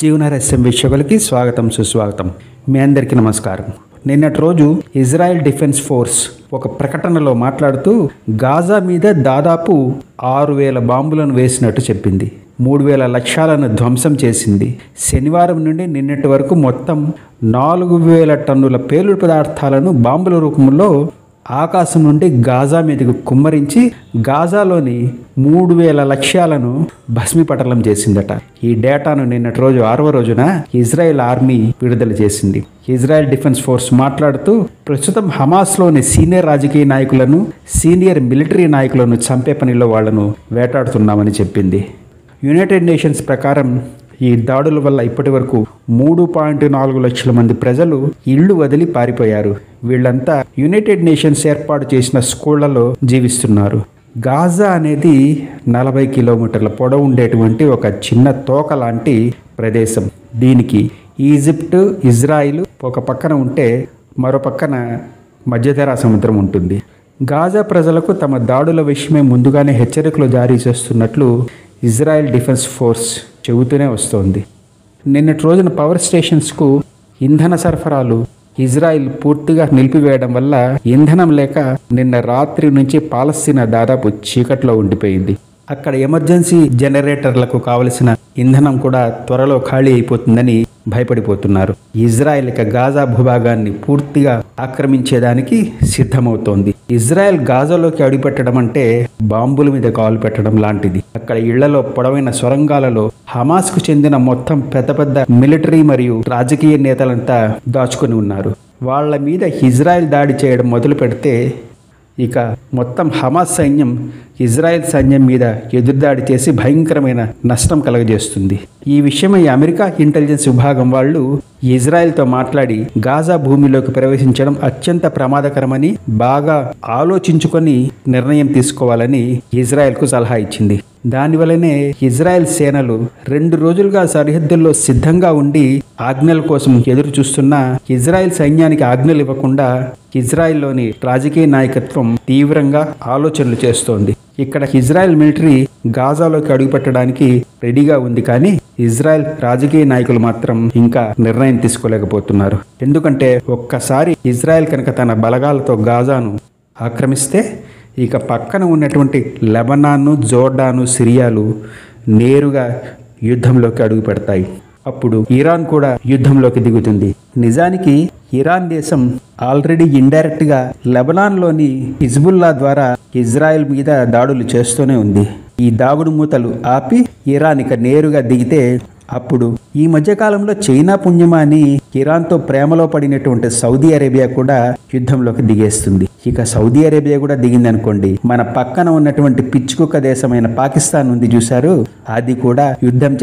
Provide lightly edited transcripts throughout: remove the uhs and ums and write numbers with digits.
జీవనరహస్యం వీక్షకులకి స్వాగతం సుస్వాగతం. మీ అందరికీ నమస్కారం. నిన్నటి రోజు ఇజ్రాయెల్ డిఫెన్స్ ఫోర్స్ ఒక ప్రకటనలో మాట్లాడుతూ గాజా మీద దాదాపు 6,000 బాంబులను వేసినట్టు చెప్పింది. 3,000 లక్ష్యాలను ధ్వంసం చేసింది. శనివారం నుండి నిన్నటి వరకు మొత్తం 4,000 టన్నుల పేలుడు పదార్థాలను బాంబుల రూపంలో ఆకాశం నుండి గాజా మీదకు కుమ్మరించి గాజాలోని 3,000 లక్ష్యాలను భస్మీపటలం చేసిందట. ఈ డేటాను నిన్నటి రోజు 6వ రోజున ఇజ్రాయెల్ ఆర్మీ విడుదల చేసింది. ఇజ్రాయెల్ డిఫెన్స్ ఫోర్స్ మాట్లాడుతూ ప్రస్తుతం హమాస్లోని సీనియర్ రాజకీయ నాయకులను, సీనియర్ మిలిటరీ నాయకులను చంపే పనిలో వాళ్లను వేటాడుతున్నామని చెప్పింది. యునైటెడ్ నేషన్స్ ప్రకారం ఈ దాడుల వల్ల ఇప్పటి వరకు 3.4 లక్షల మంది ప్రజలు ఇళ్లు వదిలి పారిపోయారు. వీళ్ళంతా యునైటెడ్ నేషన్స్ ఏర్పాటు చేసిన స్కూళ్లలో జీవిస్తున్నారు. గాజా అనేది 40 కిలోమీటర్ల పొడవు ఉండేటువంటి ఒక చిన్న తోక లాంటి ప్రదేశం. దీనికి ఈజిప్ట్, ఇజ్రాయిల్ ఒక పక్కన ఉంటే మరో పక్కన మధ్యధరా సముద్రం ఉంటుంది. గాజా ప్రజలకు తమ దాడుల విషయమై ముందుగానే హెచ్చరికలు జారీ చేస్తున్నట్లు ఇజ్రాయెల్ డిఫెన్స్ ఫోర్స్ చెబుతూనే వస్తోంది. నిన్నటి రోజున పవర్ స్టేషన్స్కు ఇంధన సరఫరాలు ఇజ్రాయిల్ పూర్తిగా నిలిపివేయడం వల్ల ఇంధనం లేక నిన్న రాత్రి నుంచి పాలస్తీనా దాదాపు చీకట్లో ఉండిపోయింది. అక్కడ ఎమర్జెన్సీ జనరేటర్లకు కావలసిన ఇంధనం కూడా త్వరలో ఖాళీ అయిపోతుందని భయపడిపోతున్నారు. ఇజ్రాయెల్ ఇక గాజా భూభాగాన్ని పూర్తిగా ఆక్రమించేదానికి సిద్ధమవుతోంది. ఇజ్రాయెల్ గాజాలోకి అడుగుపెట్టడం అంటే బాంబుల మీద కాలు పెట్టడం లాంటిది. అక్కడ ఇళ్లలో పొడవైన సొరంగాలలో హమాస్కు చెందిన మొత్తం పెద్ద పెద్ద మిలిటరీ మరియు రాజకీయ నేతలంతా దాచుకొని ఉన్నారు. వాళ్ళ మీద ఇజ్రాయెల్ దాడి చేయడం మొదలు పెడితే ఇక మొత్తం హమాస్ సైన్యం ఇజ్రాయెల్ సైన్యం మీద ఎదురుదాడి చేసి భయంకరమైన నష్టం కలగజేస్తుంది. ఈ విషయమై అమెరికా ఇంటెలిజెన్స్ విభాగం వాళ్ళు ఇజ్రాయెల్తో మాట్లాడి గాజా భూమిలోకి ప్రవేశించడం అత్యంత ప్రమాదకరమని బాగా ఆలోచించుకొని నిర్ణయం తీసుకోవాలని ఇజ్రాయెల్కు సలహా ఇచ్చింది. దానివల్లనే ఇజ్రాయెల్ సేనలు 2 రోజులుగా సరిహద్దుల్లో సిద్ధంగా ఉండి ఆజ్ఞల కోసం ఎదురు చూస్తున్నా ఇజ్రాయెల్ సైన్యానికి ఆజ్ఞలు ఇవ్వకుండా ఇజ్రాయెల్లోని రాజకీయ నాయకత్వం తీవ్రంగా ఆలోచనలు చేస్తోంది. ఇక్కడ ఇజ్రాయెల్ మిలిటరీ గాజాలోకి అడుగుపెట్టడానికి రెడీగా ఉంది, కానీ ఇజ్రాయెల్ రాజకీయ నాయకులు మాత్రం ఇంకా నిర్ణయం తీసుకోలేకపోతున్నారు. ఎందుకంటే ఒక్కసారి ఇజ్రాయెల్ కనుక తన బలగాలతో గాజాను ఆక్రమిస్తే ఇక పక్కన ఉన్నటువంటి లెబనాను, జోర్డాను, సిరియాలు నేరుగా యుద్ధంలోకి అడుగు పెడతాయి. అప్పుడు ఇరాన్ కూడా యుద్ధంలోకి దిగుతుంది. నిజానికి ఇరాన్ దేశం ఆల్రెడీ ఇండైరెక్ట్గా లెబనాన్లోని హిజ్బుల్లా ద్వారా ఇజ్రాయెల్ మీద దాడులు చేస్తూనే ఉంది. ఈ దాగుడు మూతలు ఆపి ఇరాన్ ఇక నేరుగా దిగితే అప్పుడు ఈ మధ్యకాలంలో చైనా పుణ్యమా అని ఇరాన్తో ప్రేమలో పడినటువంటి సౌదీ అరేబియా కూడా యుద్ధంలోకి దిగేస్తుంది. ఇక సౌదీ అరేబియా కూడా దిగింది అనుకోండి, మన పక్కన ఉన్నటువంటి పిచ్చుకుక్క దేశమైన పాకిస్తాన్ ఉంది చూశారు, అది కూడా యుద్ధం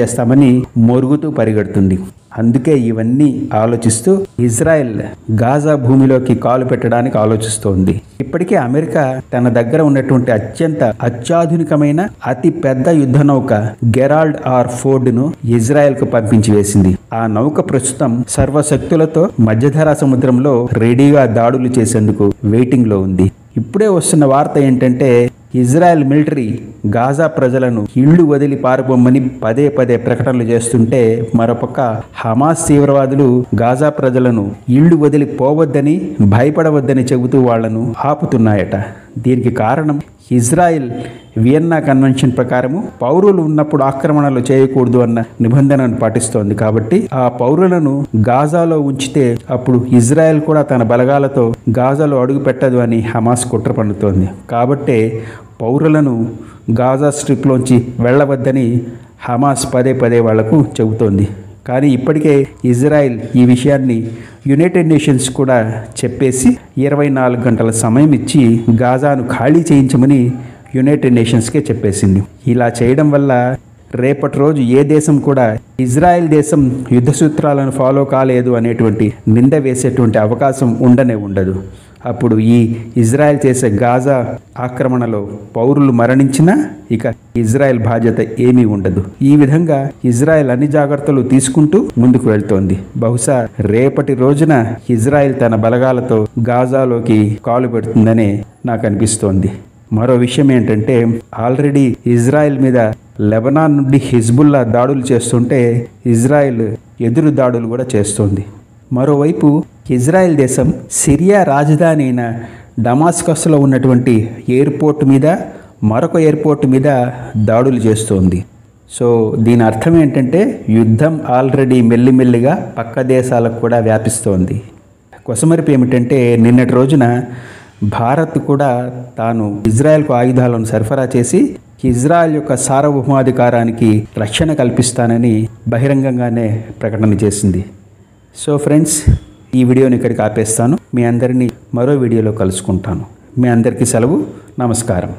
చేస్తామని మొరుగుతూ పరిగెడుతుంది. అందుకే ఇవన్నీ ఆలోచిస్తూ ఇజ్రాయెల్ గాజా భూమిలోకి కాలు పెట్టడానికి ఆలోచిస్తోంది. ఇప్పటికే అమెరికా తన దగ్గర ఉన్నటువంటి అత్యాధునికమైన అతి పెద్ద యుద్ధ నౌక గెరాల్డ్ ఆర్ ఫోర్డ్ను ఇజ్రాయెల్కు పంపించి వేసింది. ఆ నౌక ప్రస్తుతం సర్వశక్తులతో మధ్యధరా సముద్రంలో రెడీగా దాడులు చేసేందుకు వెయిటింగ్లో ఉంది. ఇప్పుడే వస్తున్న వార్త ఏంటంటే ఇజ్రాయెల్ మిలిటరీ గాజా ప్రజలను ఇళ్లు వదిలి పారిపోమని పదే ప్రకటనలు చేస్తుంటే మరోపక్క హమాస్ తీవ్రవాదులు గాజా ప్రజలను ఇళ్లు వదిలి పోవద్దని, భయపడవద్దని చెబుతూ వాళ్లను ఆపుతున్నాయట. దీనికి కారణం ఇజ్రాయెల్ వియన్నా కన్వెన్షన్ ప్రకారము పౌరులు ఉన్నప్పుడు ఆక్రమణలు చేయకూడదు అన్న నిబంధనను పాటిస్తోంది. కాబట్టి ఆ పౌరులను గాజాలో ఉంచితే అప్పుడు ఇజ్రాయెల్ కూడా తన బలగాలతో గాజాలో అడుగు పెట్టదు అని హమాస్ కుట్ర పన్నుతోంది. కాబట్టే పౌరులను గాజా స్ట్రిప్లోంచి వెళ్ళవద్దని హమాస్ పదే వాళ్లకు చెబుతోంది. కానీ ఇప్పటికే ఇజ్రాయెల్ ఈ విషయాన్ని యునైటెడ్ నేషన్స్ కూడా చెప్పేసి 24 గంటల సమయం ఇచ్చి గాజాను ఖాళీ చేయించమని యునైటెడ్ నేషన్స్కే చెప్పేసింది. ఇలా చేయడం వల్ల రేపటి రోజు ఏ దేశం కూడా ఇజ్రాయెల్ దేశం యుద్ధ సూత్రాలను ఫాలో కాలేదు అనేటువంటి నింద వేసేటువంటి అవకాశం ఉండదు. అప్పుడు ఈ ఇజ్రాయెల్ చేసే గాజా ఆక్రమణలో పౌరులు మరణించినా ఇక ఇజ్రాయెల్ బాధ్యత ఏమీ ఉండదు. ఈ విధంగా ఇజ్రాయెల్ అన్ని జాగ్రత్తలు తీసుకుంటూ ముందుకు వెళ్తోంది. బహుశా రేపటి రోజున ఇజ్రాయెల్ తన బలగాలతో గాజాలోకి కాలు పెడుతుందనే నాకు అనిపిస్తోంది. మరో విషయం ఏంటంటే ఆల్రెడీ ఇజ్రాయెల్ మీద లెబనాన్ నుండి హిజ్బుల్లా దాడులు చేస్తుంటే ఇజ్రాయెల్ ఎదురు దాడులు కూడా చేస్తుంది. మరోవైపు ఇజ్రాయెల్ దేశం సిరియా రాజధాని అయిన డమాస్కస్లో ఉన్నటువంటి ఎయిర్పోర్ట్ మీద మరొక ఎయిర్పోర్ట్ మీద దాడులు చేస్తోంది. సో దీని అర్థం ఏంటంటే యుద్ధం ఆల్రెడీ మెల్లిమెల్లిగా పక్క దేశాలకు కూడా వ్యాపిస్తోంది. కొసమరిపు ఏమిటంటే నిన్నటి రోజున భారత్ కూడా తాను ఇజ్రాయెల్కు ఆయుధాలను సరఫరా చేసి ఇజ్రాయెల్ యొక్క సార్వభౌమాధికారానికి రక్షణ కల్పిస్తానని బహిరంగంగానే ప్రకటన చేసింది. సో ఫ్రెండ్స్, ఈ వీడియోని ఇక్కడికి ఆపేస్తాను. మీ అందరినీ మరో వీడియోలో కలుసుకుంటాను. మీ అందరికీ సెలవు. నమస్కారం.